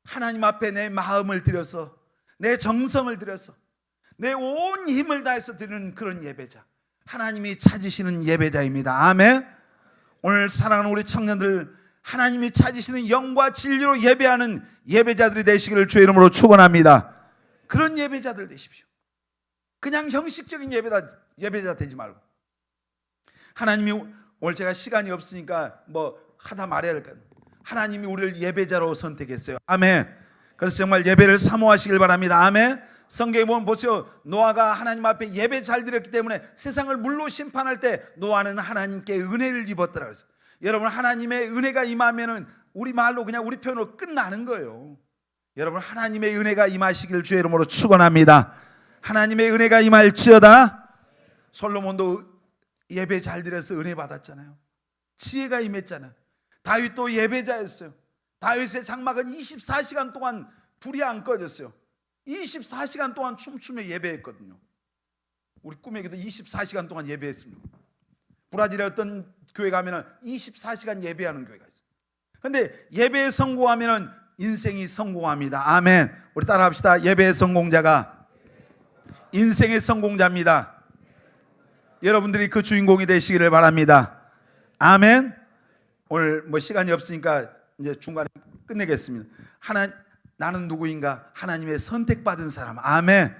하나님 앞에 내 마음을 들여서, 내 정성을 들여서, 내 온 힘을 다해서 드리는 그런 예배자, 하나님이 찾으시는 예배자입니다. 아멘. 오늘 사랑하는 우리 청년들, 하나님이 찾으시는 영과 진리로 예배하는 예배자들이 되시기를 주의 이름으로 축원합니다. 그런 예배자들 되십시오. 그냥 형식적인 예배자 되지 말고, 하나님이, 오늘 제가 시간이 없으니까 뭐 하다 말해야 될 거예요. 하나님이 우리를 예배자로 선택했어요. 아멘. 그래서 정말 예배를 사모하시길 바랍니다. 아멘. 성경에 보면 보세요. 노아가 하나님 앞에 예배 잘 드렸기 때문에 세상을 물로 심판할 때 노아는 하나님께 은혜를 입었더라 그랬어요. 여러분, 하나님의 은혜가 임하면은 우리 말로 그냥 우리 표현으로 끝나는 거예요. 여러분, 하나님의 은혜가 임하시길 주의 이름으로 축원합니다. 하나님의 은혜가 임할지어다. 솔로몬도 예배 잘 드려서 은혜 받았잖아요. 지혜가 임했잖아요. 다윗도 예배자였어요. 다윗의 장막은 24시간 동안 불이 안 꺼졌어요. 24시간 동안 춤추며 예배했거든요. 우리 꿈에게도 24시간 동안 예배했습니다. 브라질의 어떤 교회 가면은 24시간 예배하는 교회가 있어요. 그런데 예배에 성공하면은 인생이 성공합니다. 아멘. 우리 따라합시다. 예배의 성공자가 인생의 성공자입니다. 여러분들이 그 주인공이 되시기를 바랍니다. 아멘. 오늘 뭐 시간이 없으니까 이제 중간에 끝내겠습니다. 나는 누구인가? 하나님의 선택받은 사람. 아멘.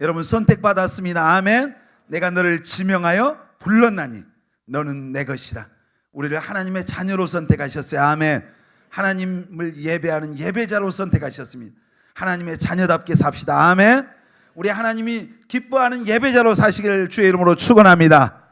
여러분, 선택받았습니다. 아멘. 내가 너를 지명하여 불렀나니 너는 내 것이라. 우리를 하나님의 자녀로 선택하셨어요. 아멘. 하나님을 예배하는 예배자로 선택하셨습니다. 하나님의 자녀답게 삽시다. 아멘. 우리 하나님이 기뻐하는 예배자로 사시길 주의 이름으로 축원합니다.